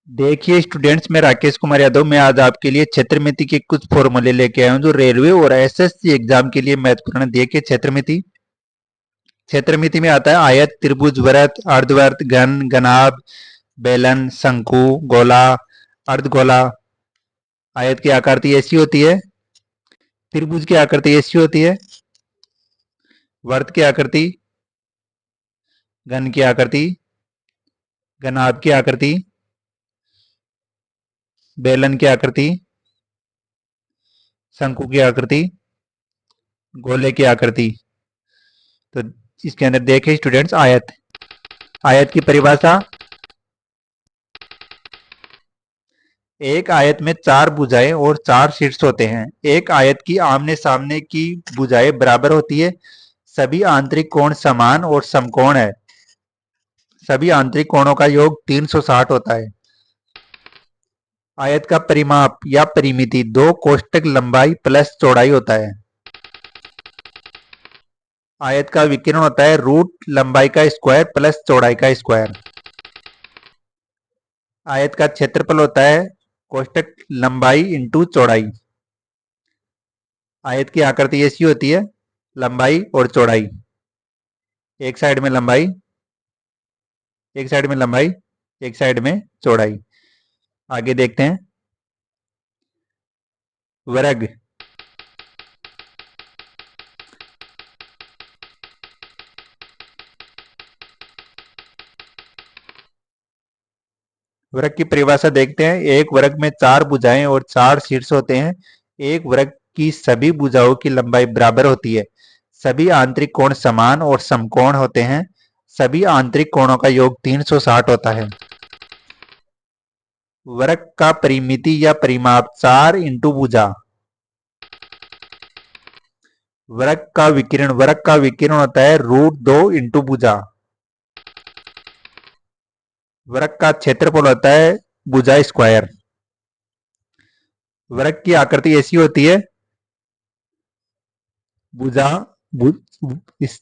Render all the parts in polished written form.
देखिए स्टूडेंट्स, मैं राकेश कुमार यादव। मैं आज आपके लिए क्षेत्रमिति के कुछ फॉर्मूले लेके आया हूँ जो रेलवे और एसएससी एग्जाम के लिए महत्वपूर्ण। देखिए क्षेत्रमिति क्षेत्रमिति में आता है आयत, त्रिभुज, वृत्त, अर्धवृत्त, घन, घनाभ, बेलन, शंकु, गोला, अर्धगोला। आयत की आकृति ऐसी होती है, त्रिभुज की आकृति ऐसी होती है, वृत्त की आकृति, घन की आकृति, घनाभ की आकृति, बेलन की आकृति, शंकु की आकृति, गोले की आकृति। तो इसके अंदर देखें स्टूडेंट्स, आयत आयत की परिभाषा, एक आयत में चार भुजाएं और चार शीर्ष होते हैं। एक आयत की आमने सामने की भुजाएं बराबर होती है। सभी आंतरिक कोण समान और समकोण है। सभी आंतरिक कोणों का योग 360 होता है। आयत का परिमाप या परिमिति दो कोष्टक लंबाई प्लस चौड़ाई होता है। आयत का विकिरण होता है रूट लंबाई का स्क्वायर प्लस चौड़ाई का स्क्वायर। आयत का क्षेत्रफल होता है कोष्टक लंबाई इंटू चौड़ाई। आयत की आकृति ऐसी होती है, लंबाई और चौड़ाई, एक साइड में लंबाई, एक साइड में लंबाई, एक साइड में चौड़ाई। आगे देखते हैं वर्ग। वर्ग की परिभाषा देखते हैं। एक वर्ग में चार भुजाएं और चार शीर्ष होते हैं। एक वर्ग की सभी भुजाओं की लंबाई बराबर होती है। सभी आंतरिक कोण समान और समकोण होते हैं। सभी आंतरिक कोणों का योग 360 होता है। वर्ग का परिमिति या परिमाप 4 इंटू भुजा। वर्ग का विकिरण होता है रूट 2 इंटू भुजा। वर्ग का क्षेत्रफल होता है भुजा स्क्वायर। वर्ग की आकृति ऐसी होती है, भुजा इस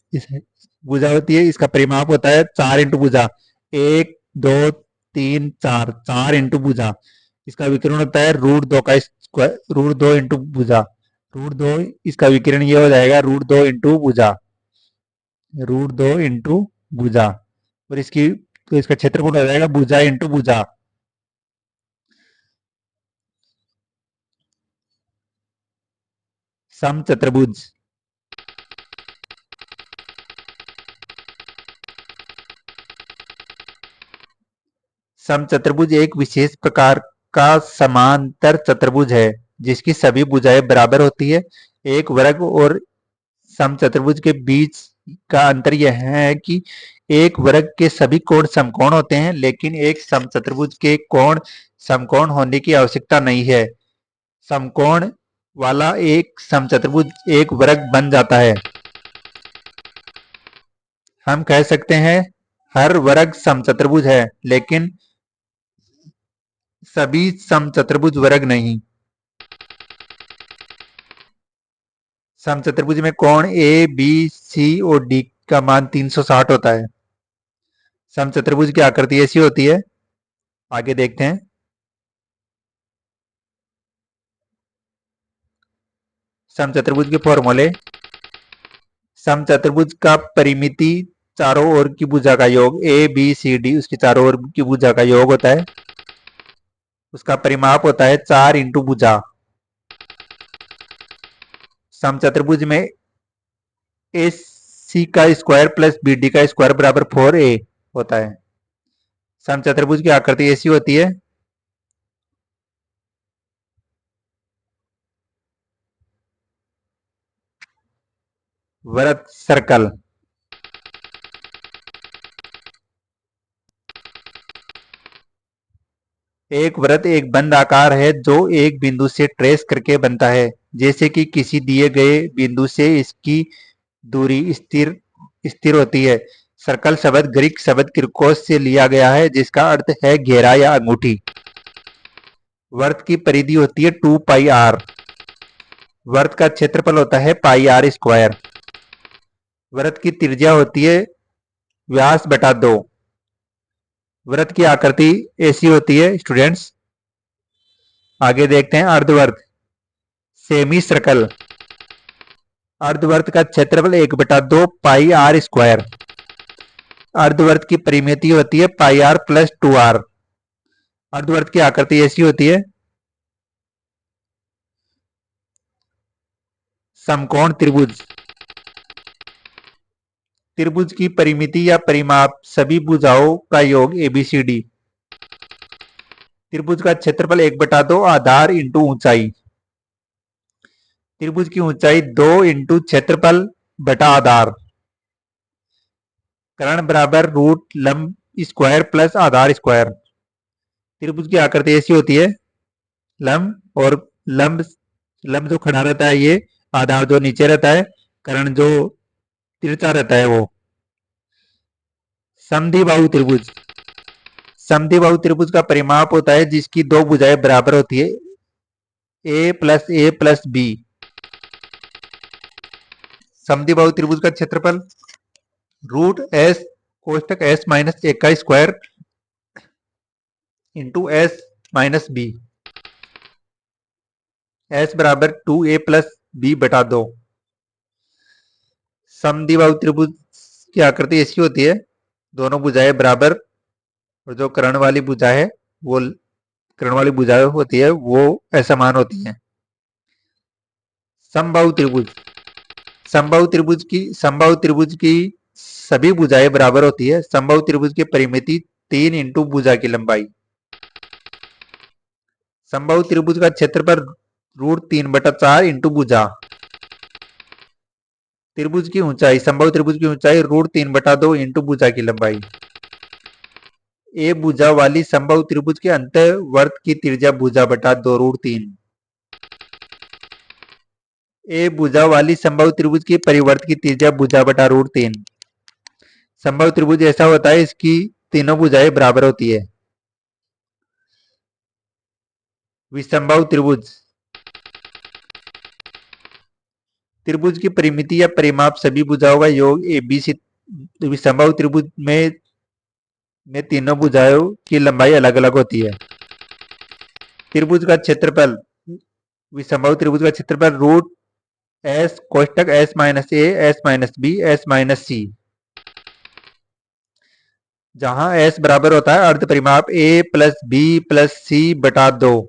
भुजा होती है। इसका परिमाप होता है 4 इंटू भुजा, 1 2 3 4, 4 इंटू भुजा। इसका विकिरण होता है रूट 2 का स्क्वायर, रूट 2 इंटू भुजा, रूट 2। इसका विकिरण ये हो जाएगा रूट 2 इंटू भुजा, रूट 2 इंटू भुजा। और इसकी तो इसका क्षेत्रफल हो जाएगा भुजा इंटू भुजा। समचतुर्भुज। समचतुर्भुज एक विशेष प्रकार का समांतर चतुर्भुज है जिसकी सभी भुजाएं बराबर होती है। एक वर्ग और समचतुर्भुज के बीच का अंतर यह है कि एक वर्ग के सभी कोण समकोण होते हैं, लेकिन एक समचतुर्भुज के कोण समकोण होने की आवश्यकता नहीं है। समकोण वाला एक समचतुर्भुज एक वर्ग बन जाता है। हम कह सकते हैं हर वर्ग समचतुर्भुज है, लेकिन सभी समचतुर्भुज वर्ग नहीं। समचतुर्भुज में कोण ए बी सी और डी का मान 360 होता है। समचतुर्भुज की आकृति ऐसी होती है। आगे देखते हैं समचतुर्भुज के फॉर्मूले। समचतुर्भुज का परिमिति चारों ओर की भुजा का योग, ए बी सी डी उसकी चारों ओर की भुजा का योग होता है। उसका परिमाप होता है 4 इंटू भुजा। समचतुर्भुज में ए सी का स्क्वायर प्लस बी डी का स्क्वायर बराबर 4a होता है। समचतुर्भुज की आकृति ऐसी होती है, वृत्त, सर्कल। एक वृत्त एक बंद आकार है जो एक बिंदु से ट्रेस करके बनता है। जैसे कि किसी दिए गए बिंदु से इसकी दूरी स्थिर स्थिर होती है। सर्कल शब्द ग्रीक शब्द किरकोस से लिया गया है जिसका अर्थ है घेरा या अंगूठी। वृत्त की परिधि होती है 2 पाई आर। वृत्त का क्षेत्रफल होता है पाई आर स्क्वायर। वृत्त की त्रिज्या होती है व्यास बटा 2। वृत्त की आकृति ऐसी होती है स्टूडेंट्स। आगे देखते हैं अर्धवर्त, सेमी सर्कल। अर्धवर्त का क्षेत्रफल 1/2 पाई आर स्क्वायर। अर्धवर्त की परिमिति होती है पाई आर प्लस 2 आर। अर्धवर्त की आकृति ऐसी होती है। समकोण त्रिभुज। त्रिभुज की परिमिति या परिमाप सभी भुजाओं का योग एबीसीडी। त्रिभुज का क्षेत्रफल 1/2 आधार इंटू ऊंचाई। त्रिभुज की ऊंचाई 2 इंटू क्षेत्रफल बटा आधार। कर्ण बराबर रूट लंब स्क्वायर प्लस आधार स्क्वायर। त्रिभुज की आकृति ऐसी होती है। लंब और लंब, लंब जो खड़ा रहता है ये, आधार जो नीचे रहता है, कर्ण जो तिरछा रहता है वो। समद्विबाहु त्रिभुज। समद्विबाहु त्रिभुज का परिमाप होता है जिसकी दो भुजाएं बराबर होती है, ए प्लस बी। समद्विबाहु त्रिभुज का क्षेत्रफल रूट एस कोष्टक एस माइनस एक का square into s minus b. S बराबर 2a प्लस बी बटा 2। समद्विबाहु त्रिभुज की आकृति ऐसी होती है। दोनों भुजाएं बराबर और जो कर्ण वाली भुजा है वो, कर्ण वाली भुजाएं होती है वो असमान होती है। समबाहु त्रिभुज। समबाहु त्रिभुज की सभी भुजाएं बराबर होती है। समबाहु त्रिभुज की परिमिति 3 इंटू भुजा की लंबाई। समबाहु त्रिभुज का क्षेत्रफल √3/4 इंटू भुजा। त्रिभुज की ऊंचाई, समबाहु त्रिभुज की ऊंचाई √3/2 इंटू भुजा की लंबाई। ए भुजा वाली समबाहु त्रिभुज के अंतःवर्त की त्रिज्या भुजा बटा 2√3। ए भुजा वाली समबाहु त्रिभुज की परिवर्त की त्रिज्या भुजा बटा √3। समबाहु त्रिभुज ऐसा होता है इसकी तीनों भुजाएं बराबर होती है। विसमबाहु त्रिभुज। त्रिभुज की परिमिति या परिमाप सभी भुजाओं का योग एबीसी। विसमबाहु त्रिभुज में तीनों भुजाओं की लंबाई अलग अलग होती है। त्रिभुज का क्षेत्रफल, विसमबाहु त्रिभुज का क्षेत्रफल रूट एस कोष्टक s minus a s minus b s minus c, जहां एस बराबर होता है अर्ध परिमाप a plus b plus c बटा 2।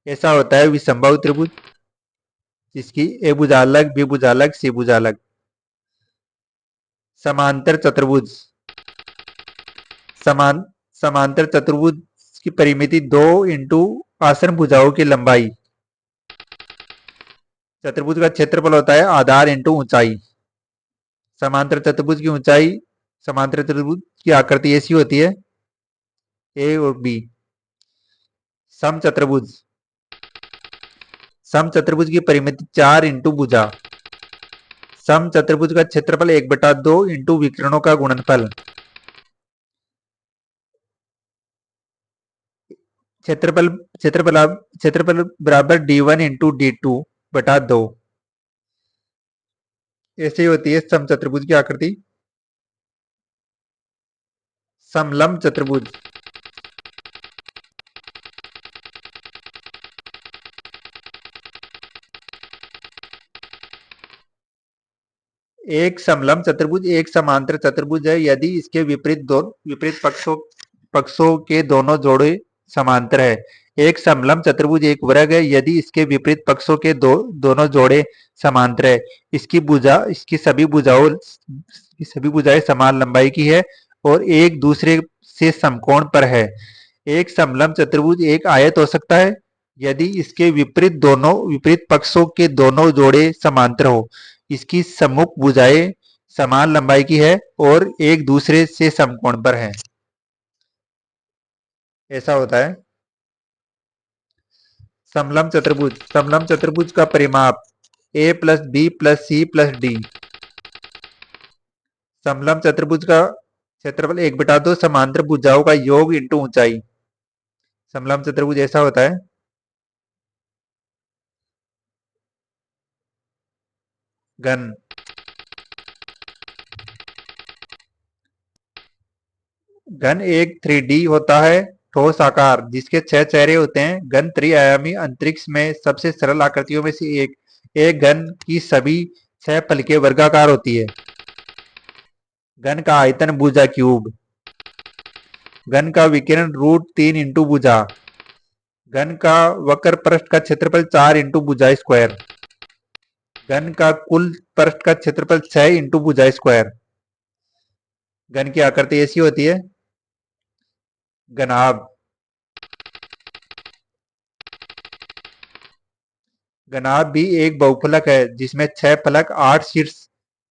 ऐसा होता है विसमबाहु त्रिभुज जिसकी ए भुजा अलग, बी भुजा अलग, सी भुजा अलग। समांतर चतुर्भुज। समांतर चतुर्भुज की परिमिति 2 इंटू आसन भुजाओं की लंबाई। चतुर्भुज का क्षेत्रफल होता है आधार इंटू ऊंचाई। समांतर चतुर्भुज की ऊंचाई, समांतर चतुर्भुज की आकृति ऐसी होती है, ए और बी। समचतुर्भुज। समचतुर्भुज की परिमिति 4 इंटू भुजा। समचतुर्भुज का क्षेत्रफल 1/2 इंटू विकर्णों का गुणनफल। क्षेत्रफल क्षेत्रफल क्षेत्रफल बराबर d1 इंटू d2 बटा 2। ऐसे ही होती है समचतुर्भुज की आकृति। समलंब चतुर्भुज। एक समलंब चतुर्भुज एक समांतर चतुर्भुज है यदि इसके विपरीत पक्षों के दोनों जोड़े समांतर है। एक समलंब चतुर्भुज एक वर्ग है यदि इसके विपरीत पक्षों के दोनों जोड़े समांतर है। इसकी सभी भुजाएं समान लंबाई की है और एक दूसरे से समकोण पर है। एक समलंब चतुर्भुज एक आयत हो सकता है यदि इसके विपरीत पक्षों के दोनों जोड़े समांतर हो, इसकी सम्मुख भुजाएं समान लंबाई की है और एक दूसरे से समकोण पर है। ऐसा होता है समलंब चतुर्भुज का परिमाप a plus b plus c plus d. समलंब चतुर्भुज का क्षेत्रफल 1/2 समांतर भुजाओं का योग इंटू ऊंचाई। समलंब चतुर्भुज ऐसा होता है। घन। घन एक 3D होता है ठोस आकार जिसके 6 चेहरे होते हैं। घन त्रिआयामी अंतरिक्ष में सबसे सरल आकृतियों में से एक घन की सभी 6 फलकें वर्गाकार होती है। घन का आयतन भुजा क्यूब। घन का विकिरण √3 इंटू भुजा। घन का वक्र पृष्ठ का क्षेत्रफल 4 इंटू भुजा स्क्वायर। घन का कुल पृष्ठ का क्षेत्रफल 6 इंटू भुजा स्क्वायर। घन की आकृति ऐसी होती है। घनाभ। घनाभ भी एक बहुफलक है जिसमें 6 फलक, 8 शीर्ष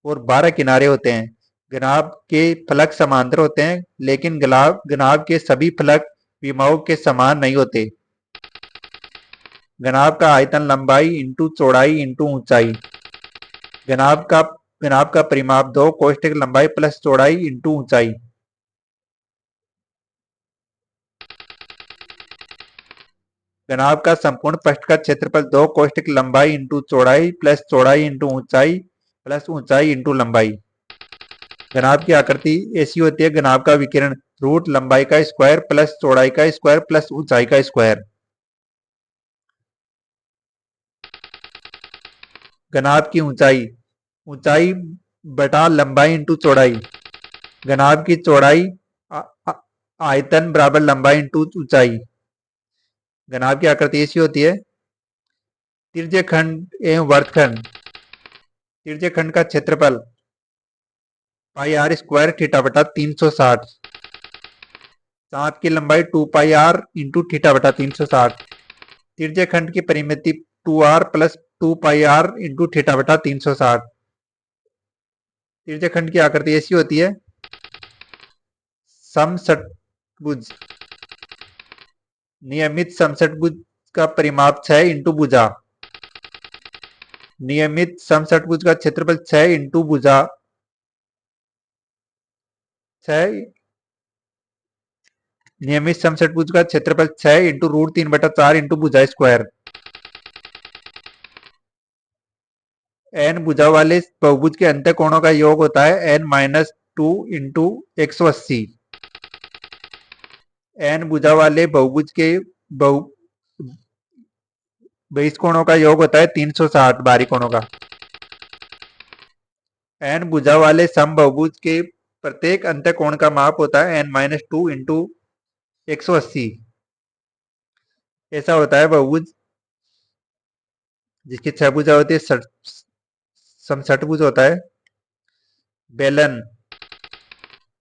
और 12 किनारे होते हैं। घनाभ के फलक समांतर होते हैं लेकिन घनाभ के सभी फलक विमाओं के समान नहीं होते। घनाभ का आयतन लंबाई इंटू चौड़ाई इंटू ऊंचाई। घनाभ का परिमाप 2 कोष्ठक लंबाई प्लस चौड़ाई इंटू ऊंचाई। घनाभ का संपूर्ण पृष्ठ का क्षेत्रफल 2 कोष्ठक लंबाई इंटू चौड़ाई प्लस चौड़ाई इंटू ऊंचाई प्लस ऊंचाई इंटू लंबाई। घनाभ की आकृति ऐसी होती है। घनाभ का विकिरण रूट लंबाई का स्क्वायर प्लस चौड़ाई का स्क्वायर प्लस ऊंचाई का स्क्वायर। घनाभ की ऊंचाई, ऊंचाई बटा लंबाई इंटू चौड़ाई। घनाभ की चौड़ाई आयतन बराबर लंबाई इंटू ऊंचाई। घनाभ की आकृति ऐसी होती है। तिर्यखंड एवं वर्तखंड। तिर्यखंड का क्षेत्रफल पाई आर स्क्वायर थीटा बटा 360। चाप की लंबाई 2 पाई आर इंटू थीटा बटा 360। तिर्यखंड की परिमिति 2r plus 2 pi r into theta बटा 360। तिर्यखंड की आकृति ऐसी होती है। समषटभुज। नियमित समषटभुज का परिमाप 6 इंटू भुजा। नियमित समषटभुज का क्षेत्रफल 6 इंटू भुजा 6। नियमित समषटभुज का क्षेत्रफल 6 इंटू √3 बटा 4 इंटू भुजा स्क्वायर। n भुजा वाले बहुभुज के अंत कोणों का योग होता है n-2 इंटू 180। n भुजा वाले बहुभुज के बहिष्कोणों का योग होता है 360 बाहरी कोणों का। n भुजा वाले समबहुभुज के प्रत्येक अंत कोण का माप होता है n-2 इंटू 180। ऐसा होता है बहुभुज जिसकी 6 भुजा होती है। समषटभुज होता है। बेलन।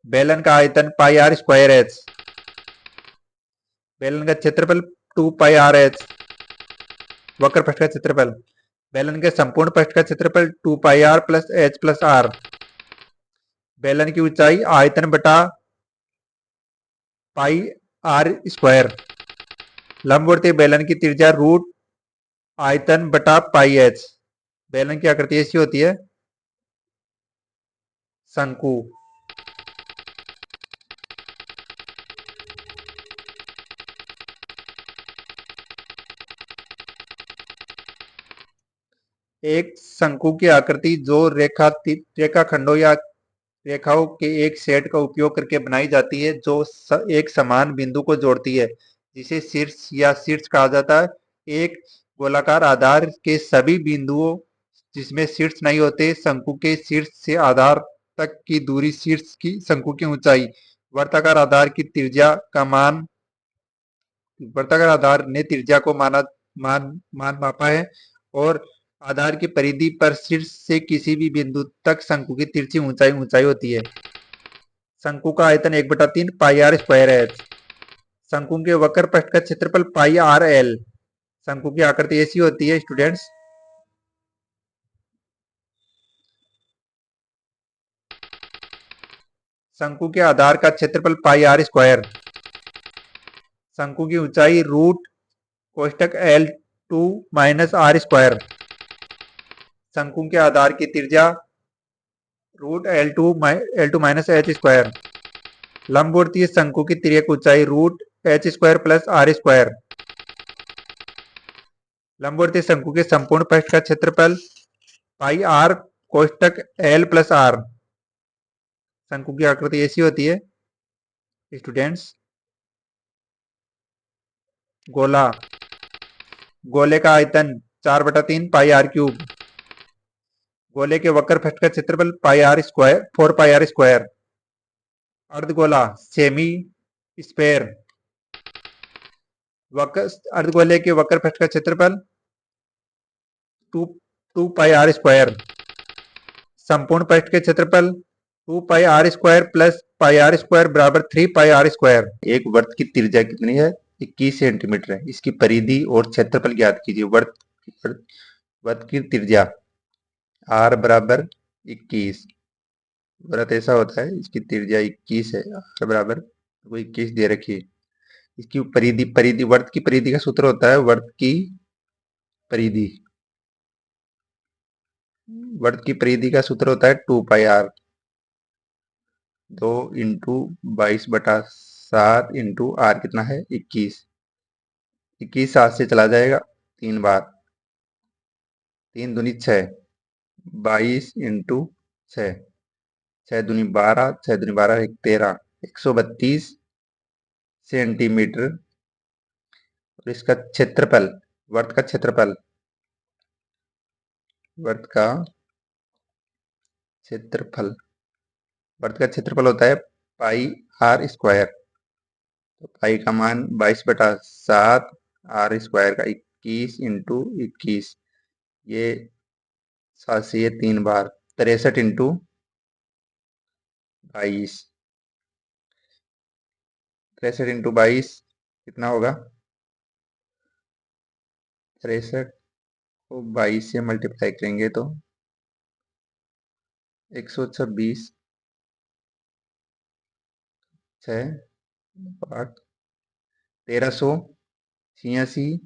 बेलन का आयतन पाई आर स्क्वायर एच। बेलन का क्षेत्रफल 2 पाई आर एच। वक्र पृष्ठ का क्षेत्रफल। बेलन के संपूर्ण पृष्ठ का क्षेत्रफल 2 pi r plus h plus r. बेलन की ऊंचाई आयतन बटा पाई आर स्क्वायर। लंबवर्तीय बेलन की त्रिज्या रूट आयतन बटा पाई एच। बेलन की आकृति ऐसी होती है। शंकु। एक शंकु की आकृति जो रेखाखंडों या रेखाओं के एक सेट का उपयोग करके बनाई जाती है जो एक समान बिंदु को जोड़ती है जिसे शीर्ष या शीर्ष कहा जाता है। एक गोलाकार आधार के सभी बिंदुओं जिसमें शीर्ष नहीं होते। शंकु के शीर्ष से आधार तक की दूरी, शीर्ष की शंकु की ऊंचाई, वर्ताकार आधार की त्रिज्या का मान, वर्ताकार आधार ने त्रिज्या को मान मापा है और आधार की परिधि पर शीर्ष से किसी भी बिंदु तक शंकु की तिरछी ऊंचाई होती है। शंकु का आयतन 1/3 पाई आर स्क्वायर है। शंकु के वक्र पृष्ठ का क्षेत्रफल पाई आर एल। शंकु की आकृति ऐसी होती है स्टूडेंट्स। शंकु के आधार का क्षेत्रफल पाई आर स्क्वायर। शंकु की ऊंचाई रूट कोष्टक L2 माइनस आर स्क्वायर। शंकु के आधार की त्रिज्या root L2 minus h square. लंबवर्तीय शंकु की तिर्यक ऊंचाई root h square plus r square. लंबवर्तीय शंकु के संपूर्ण पृष्ठ का क्षेत्रफल पाई आर कोष्टक L प्लस आर। शंकु की आकृति ऐसी होती है स्टूडेंट्स, गोला, गोले का आयतन 4/3 पाई आर क्यूब, गोले के वक्र पृष्ठ का क्षेत्रफल pi r square 4 pi r square, अर्धगोला सेमी स्पेयर, वक्र अर्धगोले के वक्र पृष्ठ का क्षेत्रफल 2 पाई आर स्क्वायर, संपूर्ण पृष्ठ के क्षेत्रफल 2 pi r square plus pi r square बराबर 3 पाई आर स्क्वायर। एक वर्त की त्रिज्या कितनी है? 21 सेंटीमीटर है। इसकी परिधि और क्षेत्रफल ज्ञात कीजिए। वर्त की त्रिज्या आर बराबर 21, व्रत ऐसा होता है, इसकी त्रिज्या 21 है, आर बराबर 21 दे रखी है। इसकी परिधि वर्त की परिधि का सूत्र होता है परिधि वर्त की परिधि का सूत्र होता है 2 pi are, 2 into 22/7 into are कितना है 21, 21 7 से चला जाएगा 3 बार, 3 दूनी 6, 22 इंटू 6, 6 दूनी 12, 6 दूनी 12 13, 132 सेंटीमीटर। और इसका क्षेत्रफल, वर्त का क्षेत्रफल, वर्त का क्षेत्रफल वर्त का क्षेत्रफल होता है पाई आर स्क्वायर। तो पाई का मान 22/7, आर स्क्वायर का 21 इंटू 21, ये 7 से ये 3 बार, 63 इंटू 22, 63 इंटू 22 कितना होगा? 63 को 22 से मल्टीप्लाई करेंगे तो 126, 6 8, 1386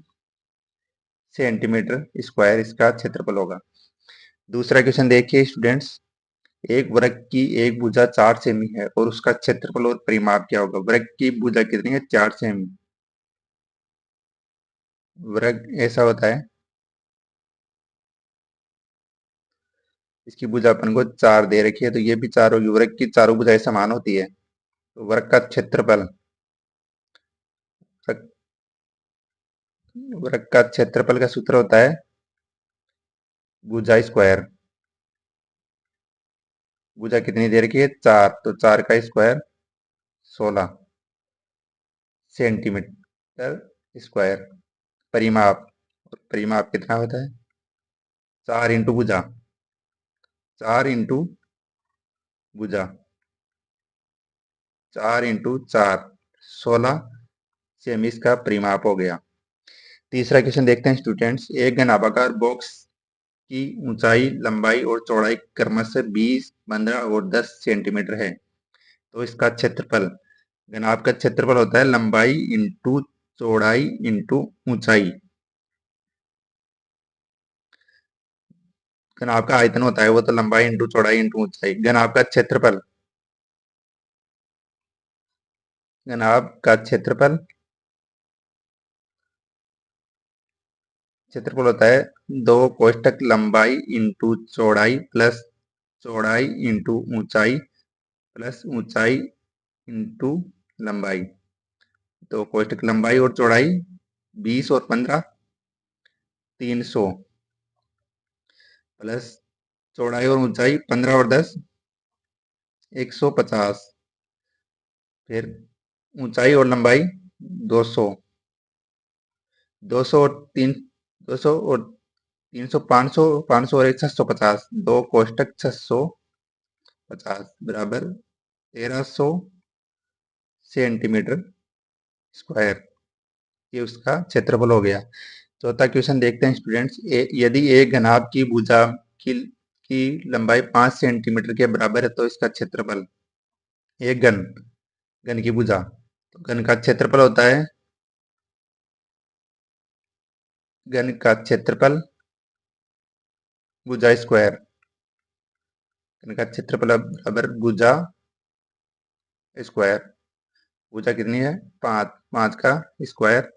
सेंटीमीटर स्क्वायर इसका क्षेत्रफल होगा। दूसरा क्वेश्चन देखिए स्टूडेंट्स, एक वृत्त की एक भुजा 4 सेमी है और उसका क्षेत्रफल और परिमाप क्या होगा? वृत्त की भुजा कितनी है? 4 सेमी। वृत्त ऐसा होता है, इसकी भुजा अपन को 4 दे रखी है, तो ये भी 4 होगी। वृत्त की चारों भुजाएं समान होती है, तो वृत्त का क्षेत्रफल, वृत्त का क्षेत्रफल का सूत्र होता है भुजा स्क्वायर। भुजा कितनी दे रखी है? 4, तो 4 का स्क्वायर 16 सेंटीमीटर स्क्वायर। परिमाप, परिमाप कितना होता है? 4 इंटू भुजा, 4 इंटू भुजा, 4 इंटू 4, 16 सेमी इसका परिमाप हो गया। तीसरा क्वेश्चन देखते हैं स्टूडेंट्स, एक घनाभागार बॉक्स की ऊंचाई, लंबाई और चौड़ाई क्रमशः 20, 15 और 10 सेंटीमीटर है, तो इसका क्षेत्रफल, घनाभ का क्षेत्रफल होता है लंबाई इंटू चौड़ाई इंटू ऊंचाई। घनाभ का आयतन होता है वो तो लंबाई इंटू चौड़ाई इंटू ऊंचाई। घनाभ का क्षेत्रफल, घनाभ का क्षेत्रफल क्षेत्रफल होता है 2 कोष्ठक लंबाई इंटू चौड़ाई प्लस चौड़ाई इंटू ऊंचाई प्लस ऊंचाई इंटू लंबाई। 2 कोष्ठक लंबाई और चौड़ाई 20 और 15 300 प्लस चौड़ाई और ऊंचाई 15 और 10 150, फिर ऊंचाई और लंबाई 200, 200 और 3 200 और 300 500, 500 और 1 650, 2 कोष्ठक 650 बराबर 1300 सेंटीमीटर स्क्वायर, ये उसका क्षेत्रफल हो गया। चौथा क्वेश्चन देखते हैं स्टूडेंट्स, यदि एक घनाभ की भुजा की लंबाई 5 सेंटीमीटर के बराबर है तो इसका क्षेत्रफल, एक घन की भुजा, तो घन का क्षेत्रफल होता है, घन का क्षेत्रफल भुजा स्क्वायर, घन का क्षेत्रफल बराबर भुजा स्क्वायर। भुजा कितनी है? 5, 5 का स्क्वायर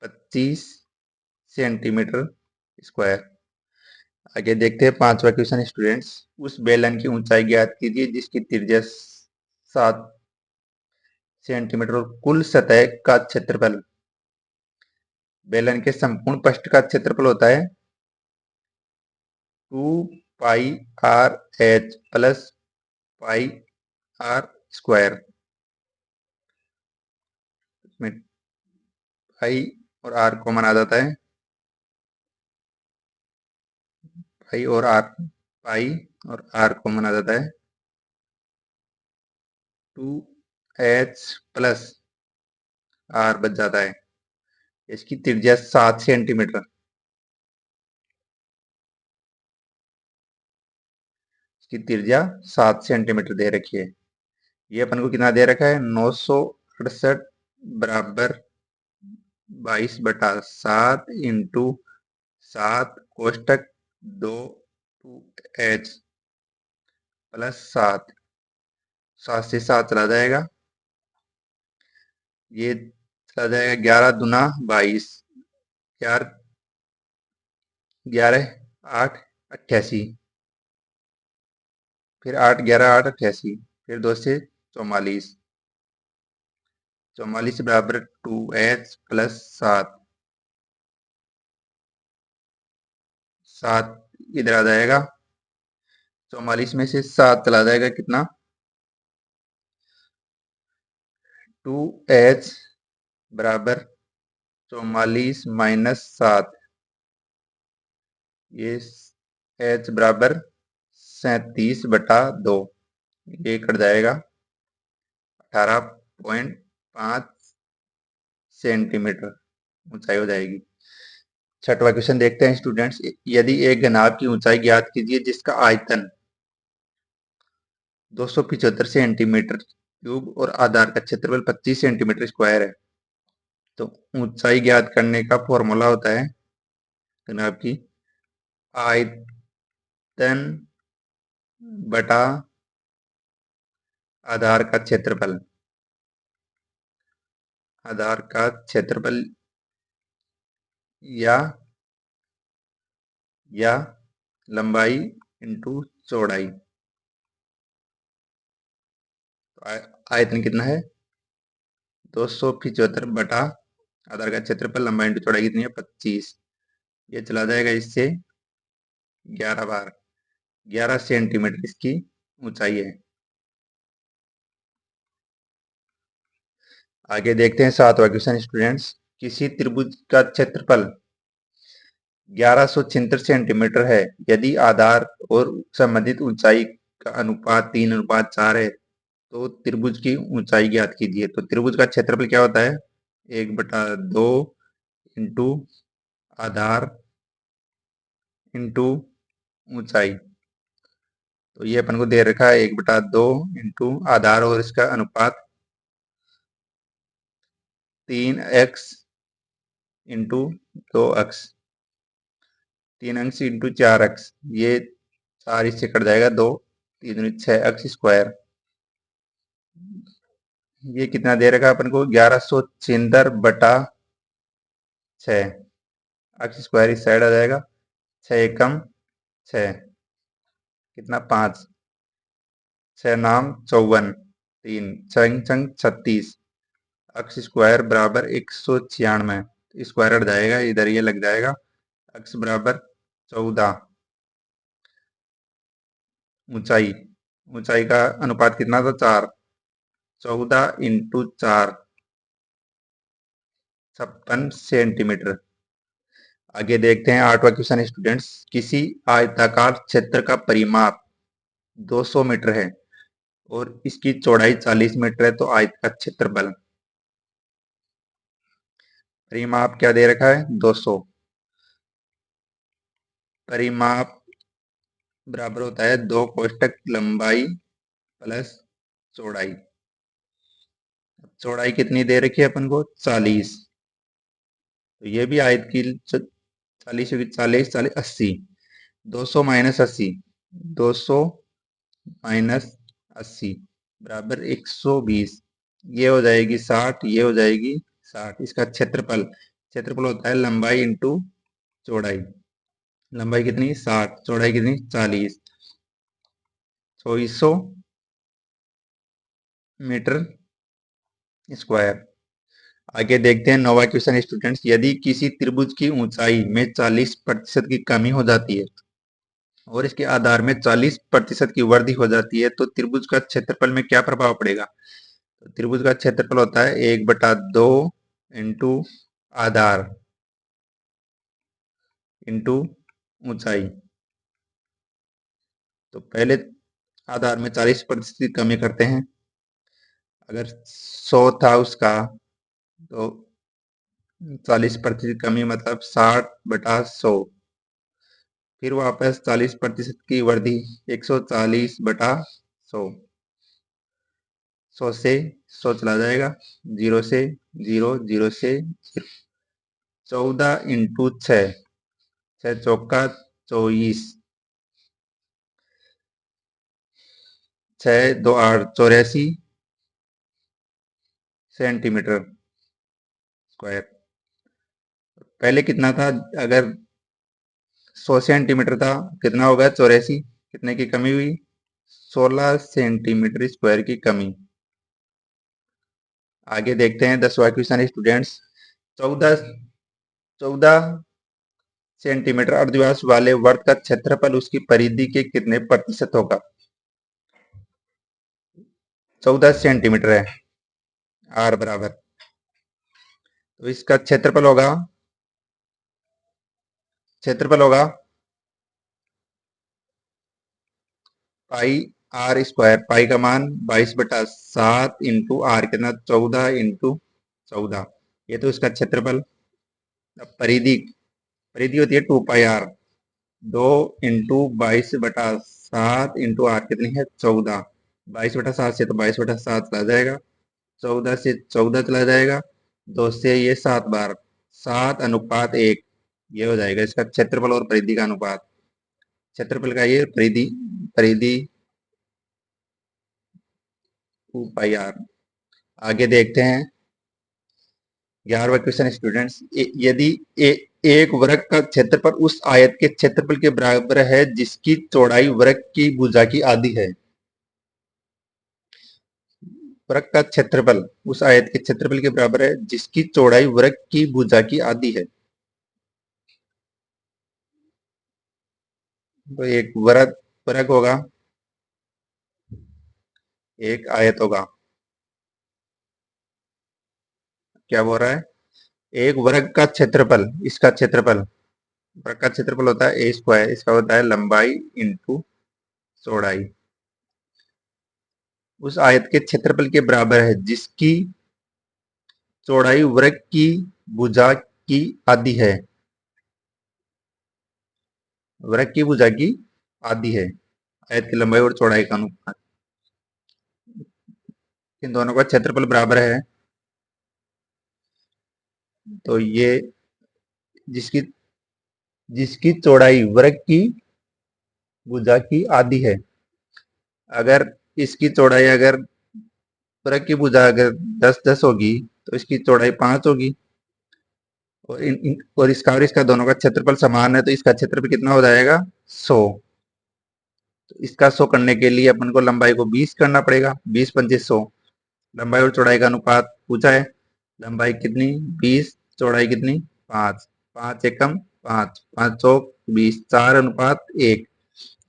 25 सेंटीमीटर स्क्वायर। आगे देखते हैं पांचवा क्वेश्चन स्टूडेंट्स, उस बेलन की ऊंचाई ज्ञात कीजिए जिसकी त्रिज्या 7 सेंटीमीटर और कुल सतह का क्षेत्रफल, बेलन के संपूर्ण पृष्ठ का क्षेत्रफल होता है 2πr(h) प्लस πr²। इसमें पाई और आर कॉमन आ जाता है, पाई और आर कॉमन आ जाता है, 2h प्लस आर बच जाता है। इसकी त्रिज्या 7 सेंटीमीटर, इसकी त्रिज्या 7 सेंटीमीटर दे रखी है। ये अपन को कितना दे रखा है 968 बराबर 22/7 इंटू 7 कोष्टक 2h प्लस 7, 7 से 7 चला जाएगा, ये चला जाएगा 11 दूना 22, 11 8 88, फिर 8 11 8 88, फिर 2 से 44, 44 बराबर 2h प्लस 7, 7 इधर आ जाएगा, 44 में से 7 चला जाएगा कितना 2h बराबर 44 माइनस 7, ये h बराबर 37/2, ये कट जाएगा 18.5 सेंटीमीटर ऊंचाई हो जाएगी। छठवां क्वेश्चन देखते हैं स्टूडेंट्स, यदि एक घनाभ की ऊंचाई ज्ञात कीजिए जिसका आयतन 275 सेंटीमीटर क्यूब और आधार का क्षेत्रफल 25 सेंटीमीटर स्क्वायर है, तो ऊंचाई ज्ञात करने का फॉर्मूला होता है घनाभ की आयतन बटा आधार का क्षेत्रफल, आधार का क्षेत्रफल या लंबाई इंटू चौड़ाई। तो आयतन कितना है 275 बटा आधार का क्षेत्रफल, लंबाई इंटू चौड़ाई कितनी है 25, ये चला जाएगा इससे 11 बार, 11 सेंटीमीटर इसकी ऊंचाई है। आगे देखते हैं सातवां क्वेश्चन स्टूडेंट्स, किसी त्रिभुज का क्षेत्रफल 1176 सेंटीमीटर है, यदि आधार और संबंधित ऊंचाई का अनुपात 3:4 है, तो त्रिभुज की ऊंचाई ज्ञात कीजिए। तो त्रिभुज का क्षेत्रफल क्या होता है 1/2 इंटू आधार इंटू ऊंचाई, तो ये अपन को दे रखा है 1/2 इंटू आधार और इसका अनुपात 3x into 2x, 3x into 4x, ये 4 इससे कट जाएगा 2, 3 6x स्क्वायर, ये कितना दे रखा है अपन को 1176 बटा 6, एक्स स्क्वायर इस साइड आ जाएगा, 6 एकम 6, कितना 5, 6 नाम 54, 3 छंग छंग 36, एक्स स्क्वायर बराबर 196, स्क्वायर हट जाएगा इधर, ये लग जाएगा एक्स बराबर 14, ऊंचाई, ऊंचाई का अनुपात कितना था 4, 14 इंटू 4 56 सेंटीमीटर। आगे देखते हैं आठवां क्वेश्चन स्टूडेंट्स, किसी आयताकार क्षेत्र का परिमाप 200 मीटर है और इसकी चौड़ाई 40 मीटर है, तो आयत का क्षेत्रफल, परिमाप क्या दे रखा है 200, परिमाप बराबर होता है 2 कोष्टक लंबाई प्लस चौड़ाई, चौड़ाई कितनी दे रखी है अपन को 40, तो ये भी आयत की 40 होगी, 40 40 80, 200 माइनस 80, 200 माइनस 80 बराबर 120, ये हो जाएगी 60, ये हो जाएगी 60। इसका क्षेत्रफल, क्षेत्रफल होता है लंबाई इंटू चौड़ाई, लंबाई कितनी 60, चौड़ाई कितनी 40, 2400 मीटर स्क्वायर। आगे देखते हैं नौवां क्वेश्चन स्टूडेंट्स, यदि किसी त्रिभुज की ऊंचाई में 40% की कमी हो जाती है और इसके आधार में 40% की वृद्धि हो जाती है तो त्रिभुज का क्षेत्रफल में क्या प्रभाव पड़ेगा। तो त्रिभुज का क्षेत्रफल होता है 1/2 इंटू आधार इंटू ऊंचाई। तो पहले आधार में 40% की कमी करते हैं। अगर 100 था उसका तो 40% कमी मतलब 60/100। फिर वापस 40% की वृद्धि 140/100। 100 से 100 चला जाएगा, 0 से 0, 0 से 0। 14 इंटू 6, 6 चौका 24, 6 2 8 84 सेंटीमीटर स्क्वायर। पहले कितना था, अगर 100 सेंटीमीटर था, कितना होगा 84, कितने की कमी हुई 16 सेंटीमीटर स्क्वायर की कमी। आगे देखते हैं 10वां क्वेश्चन स्टूडेंट्स, 14 14 सेंटीमीटर अर्धव्यास वाले वर्ग का क्षेत्रफल उसकी परिधि के कितने प्रतिशत होगा। 14 सेंटीमीटर है, आर बराबर, तो इसका क्षेत्रफल होगा पाई आर स्क्वायर। पाई का मान 22/7 इंटू आर, कितना 14 इंटू 14, ये तो इसका क्षेत्रफल। अब परिधि, परिधि होती है 2 pi are, 2 into 22/7 into are कितनी है 14। 22/7 से तो 22/7 चला जाएगा, 14 से 14 चला जाएगा, 2 से ये 7 बार, 7:1, ये हो जाएगा इसका क्षेत्रफल और परिधि का अनुपात। क्षेत्रफल का ये, परिधि परिधि 2 पाई आर। आगे देखते हैं 11वां क्वेश्चन स्टूडेंट्स, यदि एक वर्ग का क्षेत्रफल उस आयत के क्षेत्रफल के बराबर है जिसकी चौड़ाई वर्ग की भुजा की आधी है। वर्ग का क्षेत्रफल उस आयत के क्षेत्रफल के बराबर है जिसकी चौड़ाई वर्ग की भुजा की आधी है। तो एक वर्ग वर्ग होगा, एक आयत होगा। क्या बोल रहा है, एक वर्ग का क्षेत्रफल, इसका क्षेत्रफल, वर्ग का क्षेत्रफल होता है ए स्क्वायर, इसका होता है लंबाई इंटू चौड़ाई, उस आयत के क्षेत्रफल के बराबर है जिसकी चौड़ाई वर्ग की भुजा की आधी है। वर्ग की भुजा की आधी है, आयत की लंबाई और चौड़ाई का अनुपात, इन दोनों का क्षेत्रफल बराबर है। तो ये जिसकी जिसकी चौड़ाई वर्ग की भुजा की आधी है, अगर इसकी चौड़ाई, अगर वर्ग की भुजा अगर 10-10 होगी तो इसकी चौड़ाई 5 होगी, और और इसका और इसका दोनों का क्षेत्रफल समान है तो इसका क्षेत्रफल कितना हो जाएगा 100। तो इसका 100 करने के लिए अपन को लंबाई को 20 करना पड़ेगा, 20×5 = 100। लंबाई और चौड़ाई का अनुपात पूछा है, लंबाई कितनी 20, चौड़ाई कितनी 5, 5 एकम 5, 5 चौक 20, 4:1।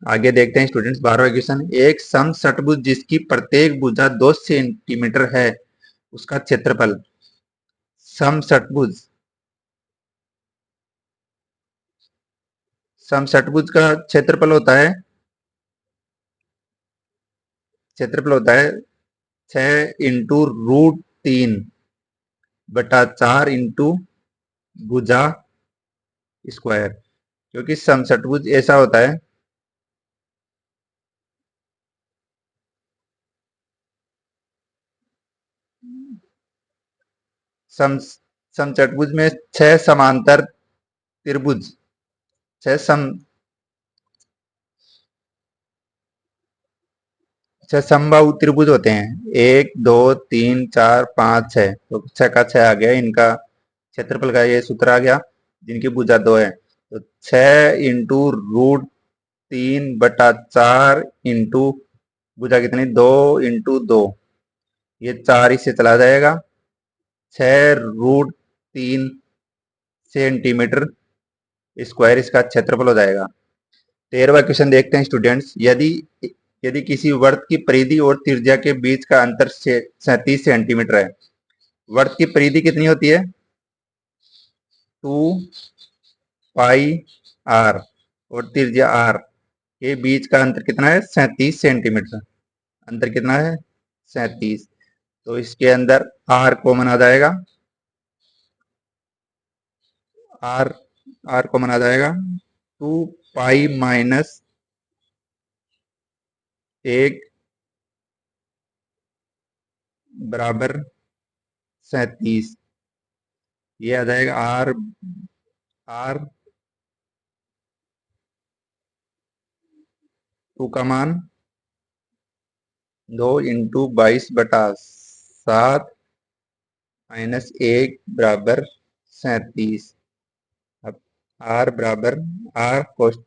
आगे देखते हैं स्टूडेंट्स 12वां क्वेश्चन, एक समषटभुज जिसकी प्रत्येक भुजा 2 सेंटीमीटर है उसका क्षेत्रफल। समषटभुज, समषटभुज का क्षेत्रफल होता है 6 × √3/4 इंटू भुजा स्क्वायर। क्योंकि समषटभुज ऐसा होता है, सम समचतुर्भुज में 6 समांतर त्रिभुज, 6 सम 6 समबाहु त्रिभुज होते हैं, 1 2 3 4 5 6, तो 6 का 6 आ गया, इनका क्षेत्रफल का ये सूत्र आ गया, जिनकी भुजा 2 है। तो 6 × √3/4 इंटू भुजा कितनी 2 इंटू 2, ये 4 इससे चला जाएगा, 6√3 सेंटीमीटर स्क्वायर इसका क्षेत्रफल हो जाएगा। 13वां क्वेश्चन देखते हैं स्टूडेंट्स। यदि यदि किसी वर्त की परिधि और त्रिज्या के बीच का अंतर 37 सेंटीमीटर है। वर्त की परिधि कितनी होती है? 2πr और त्रिज्या r के बीच का अंतर कितना है? 37 सेंटीमीटर। अंतर कितना है? 37। तो इसके अंदर r कॉमन आ जाएगा, r कॉमन आ जाएगा। 2π माइनस 1 बराबर 37। ये आ जाएगा r r 2 का मान 2 इंटू 22/7 माइनस 1 बराबर 37। अब r बराबर r कोस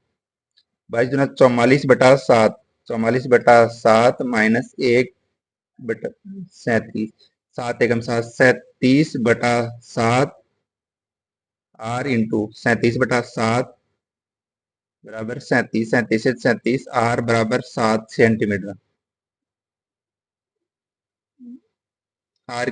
22×44/7, 44/7 माइनस 1/37, 7 एकम 7, 37/7 r इंटू 37/7 बराबर 37, 37 से 37 r बराबर 7 सेंटीमीटर। r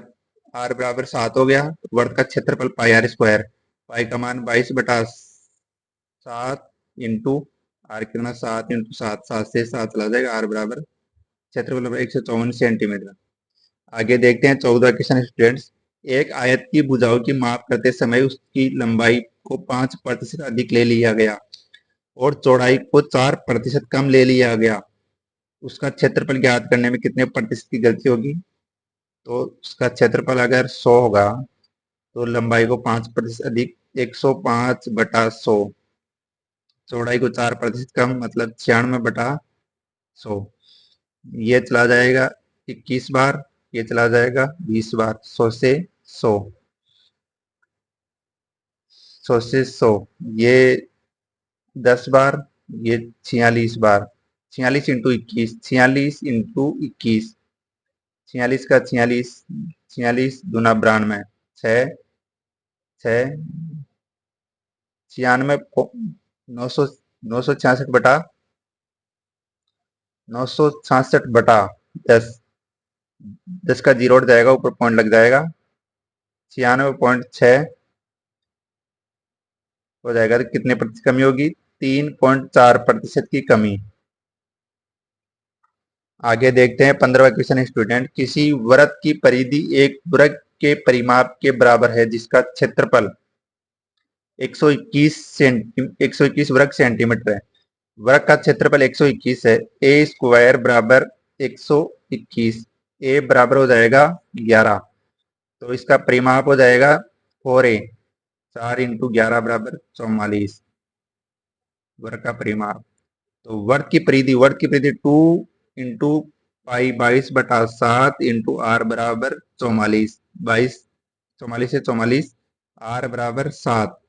बराबर 7 हो गया। वर्ग का क्षेत्रफल पाई आर स्क्वायर, पाई का मान 22/7 इंटू आर कितना 7 इंटू 7, 7 से 7 चला जाएगा। r बराबर क्षेत्रफल 154 सेंटीमीटर। आगे देखते हैं 14वां क्वेश्चन स्टूडेंट्स। एक आयत की भुजाओं की माप करते समय उसकी लंबाई को 5% अधिक ले लिया गया और चौड़ाई को 4% कम ले लिया गया। उसका क्षेत्रफल ज्ञात करने में कितने प्रतिशत की गलती होगी? तो उसका क्षेत्रफल अगर 100 होगा तो लंबाई को 5% अधिक 105/100, चौड़ाई को 4% कम मतलब 96/100। ये चला जाएगा 21 बार, ये चला जाएगा 20 बार। 100 से 100, 100 से 100, ये 10 बार, ये 46 बार। 46 इंटू 21, 46 इंटू 21, 46 का 46, 46 दूना 92, 6 6 96, 966/10, 10 का 0 उठ जाएगा, ऊपर पॉइंट लग जाएगा, 96.6 हो जाएगा। तो कितने प्रतिशत कमी होगी? 3.4% की कमी। आगे देखते हैं 15वां क्वेश्चन स्टूडेंट। किसी वृत्त की परिधि एक वृत्त के परिमाप के बराबर है जिसका क्षेत्रफल 121 वर्ग सेंटीमीटर है। वृत्त का क्षेत्रफल 121 है। ए स्क्वायर बराबर 121, ए बराबर हो जाएगा 11। तो इसका परिमाप हो जाएगा 4a, 4 इंटू 11 बराबर 44 वर्ग का परिमाप। तो वर्ग की परिधि 2 इंटू पाई 22/7 इंटू आर बराबर 44, 44 से 44 आर बराबर 7।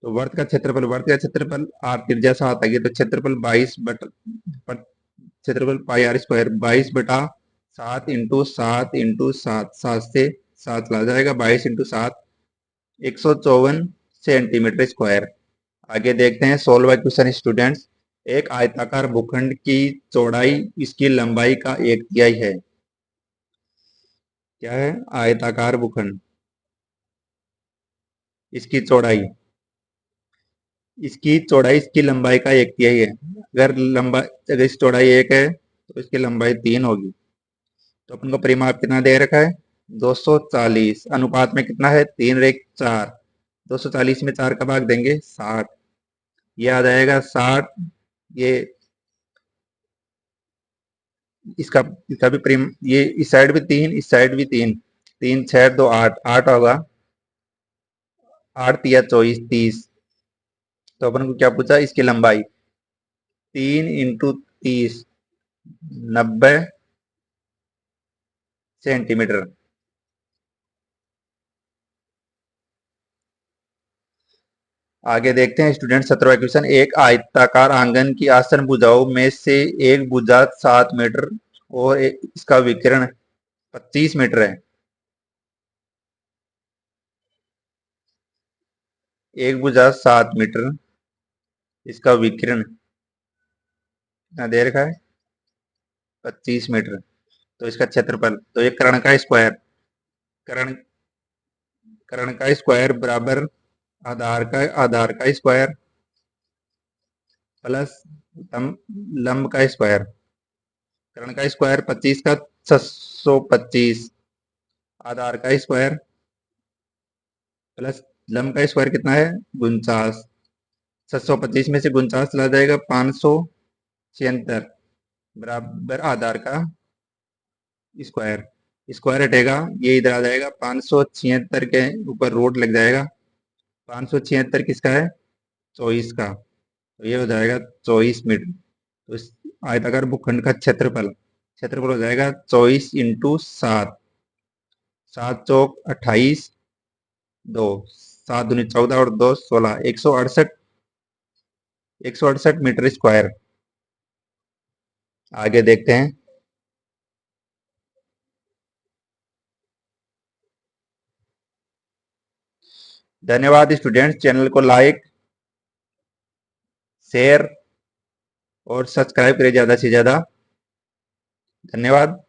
तो वर्ग का क्षेत्रफल आर त्रिज्या 7 आ गई, तो क्षेत्रफल pi r square 22/7 into 7 into 7, 7 से 7 ला जाएगा, 22 इंटू 7, 154 सेंटीमीटर स्क्वायर। आगे देखते हैं 16वां क्वेश्चन स्टूडेंट्स। एक आयताकार भूखंड की चौड़ाई इसकी लंबाई का 1/3 है। क्या है? आयताकार भूखंड, इसकी चौड़ाई इसकी लंबाई का 1/3 है। अगर इसकी चौड़ाई 1 है तो इसकी लंबाई 3 होगी। तो अपन को परिमाप कितना दे रखा है? 240। अनुपात में कितना है? 3:4। 240 में 4 का भाग देंगे 60, ये आ जाएगा 60। ये इसका भी प्रीम, ये इस साइड भी 3, इस साइड भी 3, 3 6 2 8, 8 होगा, 8 या 24 30। तो अपन को क्या पूछा? इसकी लंबाई 3 इंटू 30, 90 सेंटीमीटर। आगे देखते हैं स्टूडेंट 17वां क्वेश्चन। एक आयताकार आंगन की आसन भुजाओं में से एक भुजा 7 मीटर और इसका विकिरण 25 मीटर है। एक भुजा 7 मीटर, इसका विकिरण कितना दे रखा है 25 मीटर। तो इसका क्षेत्रफल, तो ये कर्ण का स्क्वायर, कर्ण कर्ण का स्क्वायर बराबर आधार का स्क्वायर प्लस लंब का स्क्वायर। कर्ण का स्क्वायर 25 का 625, आधार का स्क्वायर प्लस लंब का स्क्वायर कितना है 49। 625 में से 49 चला जाएगा 576 बराबर आधार का स्क्वायर। स्क्वायर हटेगा, ये इधर आ जाएगा, 576 के ऊपर रूट लग जाएगा। 576 किसका है 24 का, तो ये हो जाएगा 24 मीटर। तो इस आयताकार भूखंड का क्षेत्रफल क्षेत्रफल हो जाएगा 24 इंटू 7, 7 चौक 28, 2 7 दूनी 14 और 2 16, 168 मीटर स्क्वायर। आगे देखते हैं। धन्यवाद स्टूडेंट्स, चैनल को लाइक, शेयर और सब्सक्राइब करें ज़्यादा से ज़्यादा। धन्यवाद।